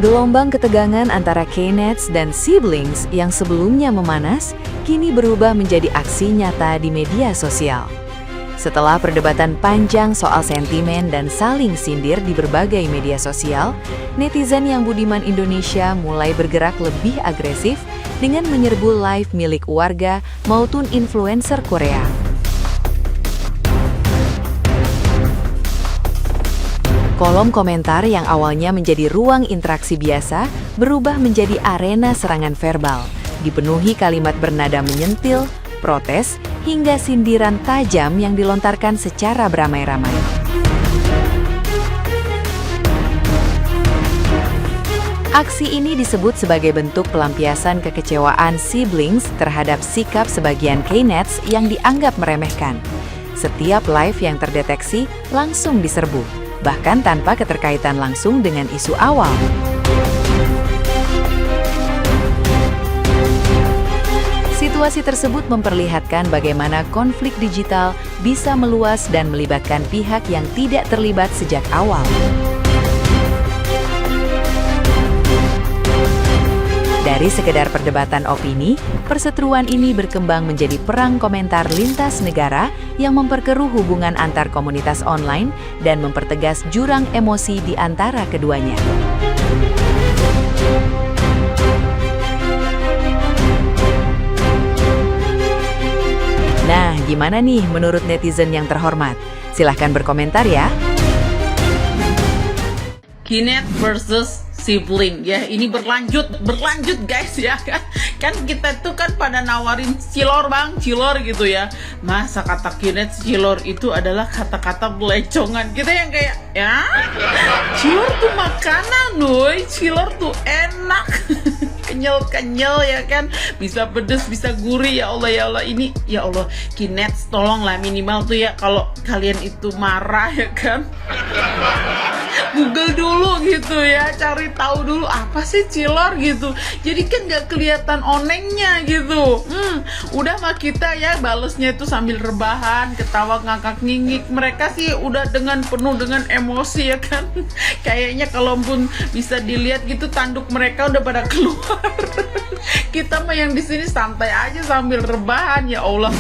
Gelombang ketegangan antara K-Nets dan siblings yang sebelumnya memanas, kini berubah menjadi aksi nyata di media sosial. Setelah perdebatan panjang soal sentimen dan saling sindir di berbagai media sosial, netizen yang budiman Indonesia mulai bergerak lebih agresif dengan menyerbu live milik warga maupun influencer Korea. Kolom komentar yang awalnya menjadi ruang interaksi biasa berubah menjadi arena serangan verbal, dipenuhi kalimat bernada menyentil, protes, hingga sindiran tajam yang dilontarkan secara beramai-ramai. Aksi ini disebut sebagai bentuk pelampiasan kekecewaan siblings terhadap sikap sebagian K-Nets yang dianggap meremehkan. Setiap live yang terdeteksi langsung diserbu, bahkan tanpa keterkaitan langsung dengan isu awal. Situasi tersebut memperlihatkan bagaimana konflik digital bisa meluas dan melibatkan pihak yang tidak terlibat sejak awal. Dari sekedar perdebatan opini, perseteruan ini berkembang menjadi perang komentar lintas negara yang memperkeruh hubungan antar komunitas online dan mempertegas jurang emosi di antara keduanya. Nah, gimana nih menurut netizen yang terhormat? Silahkan berkomentar ya. K-Net versus sibling ya, ini berlanjut guys ya kan kita tuh kan pada nawarin cilor gitu ya. Masa kata K-Net cilor itu adalah kata-kata belecongan, kita yang kayak ya cilor tuh makanan woy, cilor tuh enak kenyal ya kan, bisa pedes bisa gurih. Ya Allah ini ya Allah, K-Net tolonglah minimal tuh ya kalau kalian itu marah ya kan Google dulu gitu ya, cari tahu dulu apa sih cilor gitu. Jadi kan nggak kelihatan onengnya gitu. Udah mah kita ya balesnya itu sambil rebahan, ketawa ngakak ngingik. Mereka sih udah penuh dengan emosi ya kan. Kayaknya kalaupun bisa dilihat gitu tanduk mereka udah pada keluar. Kita mah yang di sini santai aja sambil rebahan, ya Allah.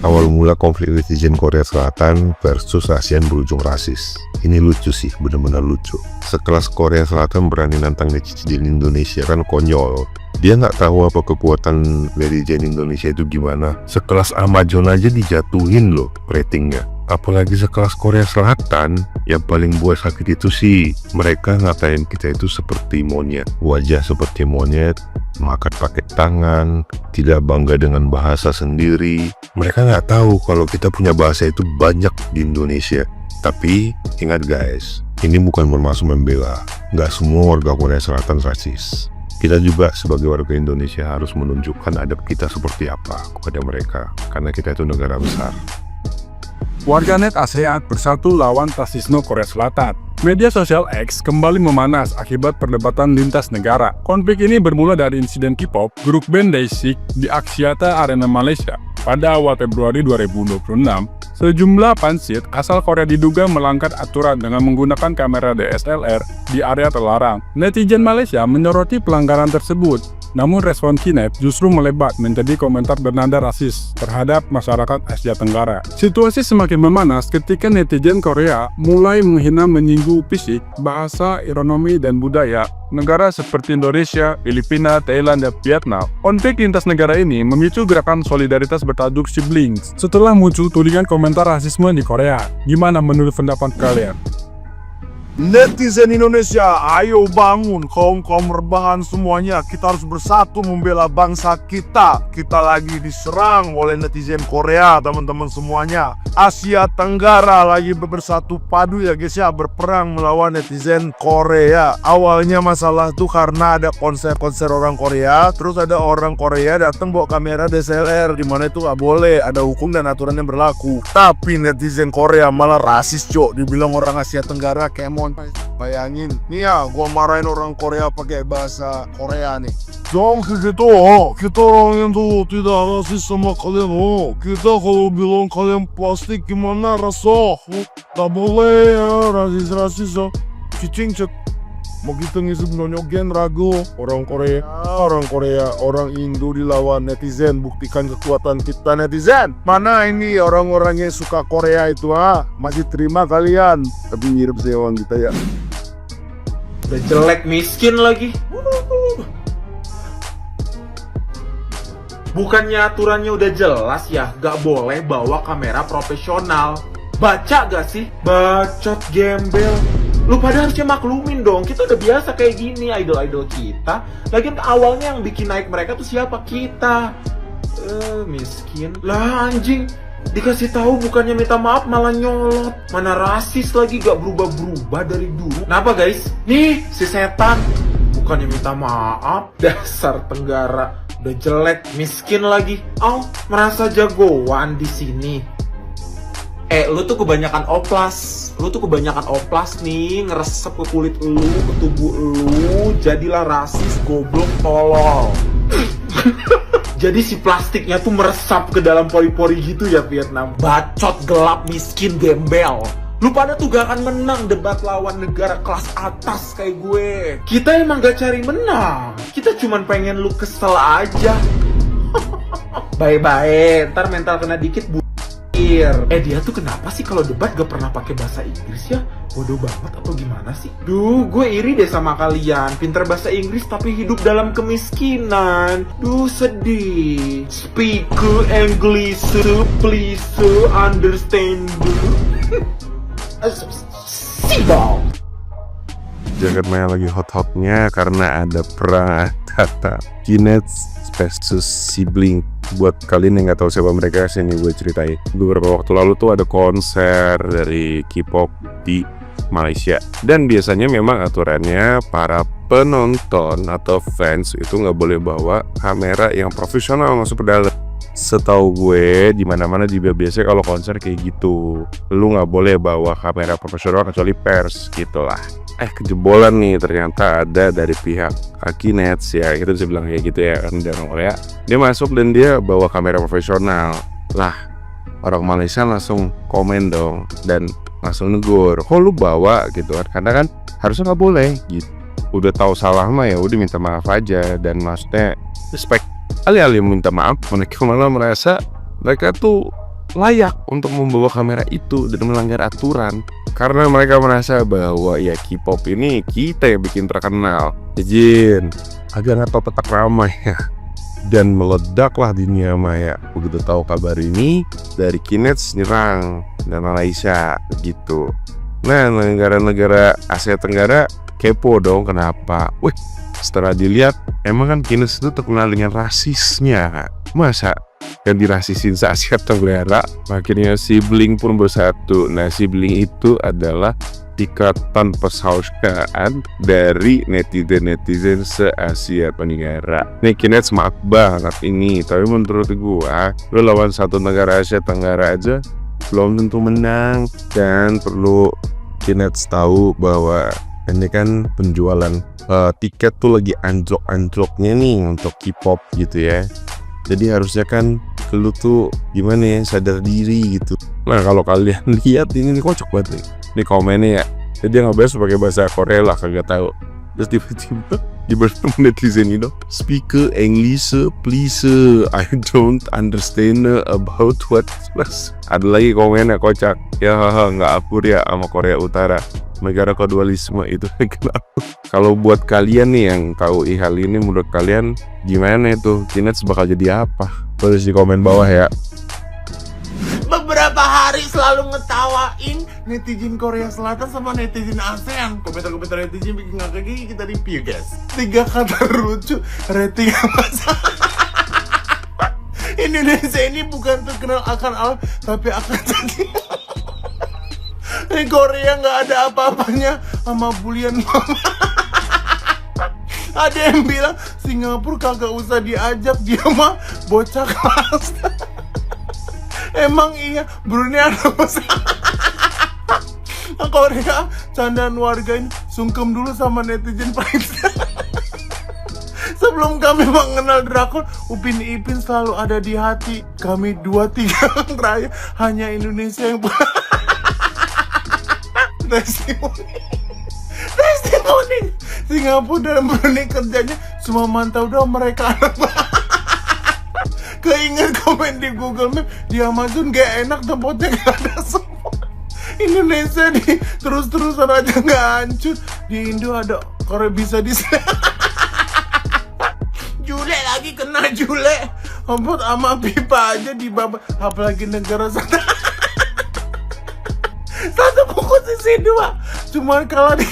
Awal mula konflik netizen Korea Selatan versus ASEAN berujung rasis. Ini lucu sih, bener-bener lucu. Sekelas Korea Selatan berani nantang netizen Indonesia kan konyol. Dia nggak tahu apa kekuatan netizen Indonesia itu gimana. Sekelas Amazon aja dijatuhin loh ratingnya. Apalagi sekelas Korea Selatan, yang paling buat sakit itu sih mereka ngatain kita itu seperti monyet. Wajah seperti monyet, makan pakai tangan, tidak bangga dengan bahasa sendiri. Mereka nggak tahu kalau kita punya bahasa itu banyak di Indonesia. Tapi ingat guys, ini bukan bermaksud membela. Nggak semua warga Korea Selatan rasis. Kita juga sebagai warga Indonesia harus menunjukkan adab kita seperti apa kepada mereka, karena kita itu negara besar. Warganet ASEAN bersatu lawan rasisme Korea Selatan. Media sosial X kembali memanas akibat perdebatan lintas negara. Konflik ini bermula dari insiden K-pop grup band Daesik di Axiata Arena Malaysia. Pada awal Februari 2026, sejumlah pansit asal Korea diduga melanggar aturan dengan menggunakan kamera DSLR di area terlarang. Netizen Malaysia menyoroti pelanggaran tersebut. Namun respon K-Net justru melebat menjadi komentar bernada rasis terhadap masyarakat Asia Tenggara. Situasi semakin memanas ketika netizen Korea mulai menghina menyinggung fisik, bahasa, ekonomi, dan budaya negara seperti Indonesia, Filipina, Thailand, dan Vietnam. Konflik lintas negara ini memicu gerakan solidaritas bertajuk Siblings setelah muncul tudingan komentar rasisme di Korea. Gimana menurut pendapat kalian? Netizen Indonesia, ayo bangun kaum rebahan semuanya. Kita harus bersatu membela bangsa kita. Kita lagi diserang oleh netizen Korea, teman-teman semuanya. Asia Tenggara lagi bersatu padu ya guys ya, berperang melawan netizen Korea. Awalnya masalah tuh karena ada konser orang Korea, terus ada orang Korea datang bawa kamera DSLR, dimana itu gak boleh, ada hukum dan aturan yang berlaku. Tapi netizen Korea malah rasis cok, dibilang orang Asia Tenggara kemon. Bayangin, nih ya, gua marahin orang Korea pakai bahasa Korea nih. Jangan kayak gitu, kita orang itu tidak rasis sama kalian. Kita kalau bilang kalian plastik gimana rasa? Tak boleh ya, rasis. Cicing cek. Mau gitu ngisup nonyogen ragu. Orang Korea, orang Indo dilawan netizen. Buktikan kekuatan kita netizen. Mana ini orang-orang yang suka Korea itu masih terima kalian. Tapi mirip sewang kita ya. Udah jelek miskin lagi. Bukannya aturannya udah jelas ya, gak boleh bawa kamera profesional. Baca gak sih? Bacot gembel. Lu pada harusnya maklumin dong, kita udah biasa kayak gini, idol-idol kita. Lagian awalnya yang bikin naik mereka tuh siapa? Kita. Miskin. Lah anjing, dikasih tahu bukannya minta maaf malah nyolot. Mana rasis lagi, gak berubah-berubah dari dulu. Kenapa guys? Nih, si setan. Bukannya minta maaf, dasar Tenggara. Udah jelek, miskin lagi. Merasa jagoan di sini. Lu tuh kebanyakan oplas. Lu tuh kebanyakan oplas nih, ngeresep ke kulit lu, ke tubuh lu. Jadilah rasis, goblok, tolol. Jadi si plastiknya tuh meresap ke dalam pori-pori gitu ya Vietnam. Bacot, gelap, miskin, gembel. Lu pada tuh gak akan menang debat lawan negara kelas atas kayak gue. Kita emang gak cari menang. Kita cuman pengen lu kesel aja. Bye-bye, ntar mental kena dikit dia tuh kenapa sih kalau debat gak pernah pakai bahasa Inggris ya? Bodoh banget atau gimana sih? Duh, gue iri deh sama kalian. Pinter bahasa Inggris tapi hidup dalam kemiskinan. Duh, sedih. Speak English, please understand. Sibau. Jagat Maya lagi hot-hotnya karena ada perang antara Kinets versus Sibling. Buat kalian yang nggak tahu siapa mereka, sini gue ceritain. Beberapa waktu lalu tuh ada konser dari K-pop di Malaysia. Dan biasanya memang aturannya para penonton atau fans itu nggak boleh bawa kamera yang profesional masuk ke dalam. Setahu gue di mana-mana juga biasanya kalau konser kayak gitu, lu nggak boleh bawa kamera profesional kecuali pers gitulah. Kejebolan nih, ternyata ada dari pihak Kinets ya, kita bisa bilang kayak gitu ya kan, dari Korea. Dia masuk dan dia bawa kamera profesional. Lah, orang Malaysia langsung komen dong dan langsung negur, kok lu bawa gitu kan, karena kan harusnya nggak boleh gitu. Udah tahu salah mah ya udah minta maaf aja, dan maksudnya respect. Alih-alih minta maaf, mereka malah merasa mereka tuh layak untuk membawa kamera itu dan melanggar aturan. Karena mereka merasa bahwa ya K-pop ini kita yang bikin terkenal. Jin, agak nggak tahu petak ramai ya. Dan meledaklah dunia maya begitu tahu kabar ini dari Kinets nyerang dan Malaysia gitu. Nah, negara-negara Asia Tenggara kepo dong kenapa. Wih, setelah dilihat emang kan Kinets itu terkenal dengan rasisnya. Masa yang dirasisin se-Asia Tenggara, akhirnya Sibling pun bersatu. Nah, Sibling itu adalah ikatan persaudaraan dari netizen-netizen se-Asia Tenggara. Nih, Kinets maaf banget ini, tapi menurut gua, lu lawan satu negara Asia Tenggara aja belum tentu menang. Dan perlu Kinets tahu bahwa ini kan penjualan tiket tuh lagi anjlok-anjloknya nih untuk K-pop gitu ya. Jadi harusnya kan lu tuh gimana ya, sadar diri gitu. Nah, kalau kalian lihat ini kocok banget nih. Ini komennya ya. Jadi dia ngebahas pakai bahasa Korea lah, kagak tahu. Terus tiba-tiba di bertemu netizen itu, speak English please, I don't understand about what. Ada lagi komennya kocak. Ya nggak apur ya sama Korea Utara. Negara kodualisme itu kenapa? Kalau buat kalian nih yang tahu hal ini, menurut kalian gimana itu? Kinets bakal jadi apa? Tulis di komen bawah ya. Beberapa hari selalu ngetawain netizen Korea Selatan sama netizen ASEAN. Komentar-komentar netizen bikin ngakak gigi, kita review guys. 3 kata lucu, rating apa? Indonesia ini bukan terkenal akan alam, tapi akan jadi. Ini Korea nggak ada apa-apanya sama bulian mama. Ada yang bilang Singapura kagak usah diajak, dia mah bocah kelas. Emang iya, Brunei ada masalah. Korea, candaan warga ini sungkem dulu sama netizen Prince. Sebelum kami mengenal drakor, Upin Ipin selalu ada di hati. Kami 2-3 raya, hanya Indonesia yang testimoni Singapura dan Brunei kerjanya cuma mantau doang, mereka anak. Keinget komen di Google Map, di Amazon gak enak, tempatnya gak ada semua. Indonesia nih terus-terusan aja gak hancur. Di Indo ada Korea bisa di Jule lagi kena Jule. Ompot sama pipa aja di bawah, apalagi negara sana. Satu kukus isi 2, cuma kalah di.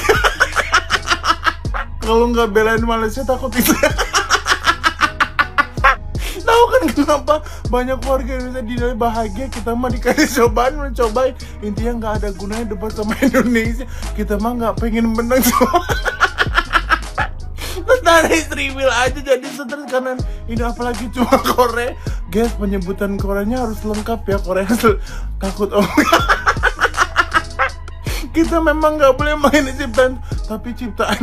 Kalau nggak belain Malaysia takut itu. Tahu kan kenapa banyak warga Indonesia dinilai bahagia, kita mah dikasih cobaan mencobain. Intinya nggak ada gunanya debat sama Indonesia, kita mah nggak pengen menang semua. Tentara Israel aja jadi stres karena ini, apalagi cuma Korea. Guys, penyebutan Koreanya harus lengkap ya, Korea takut kita memang nggak boleh main ciptaan, tapi ciptaan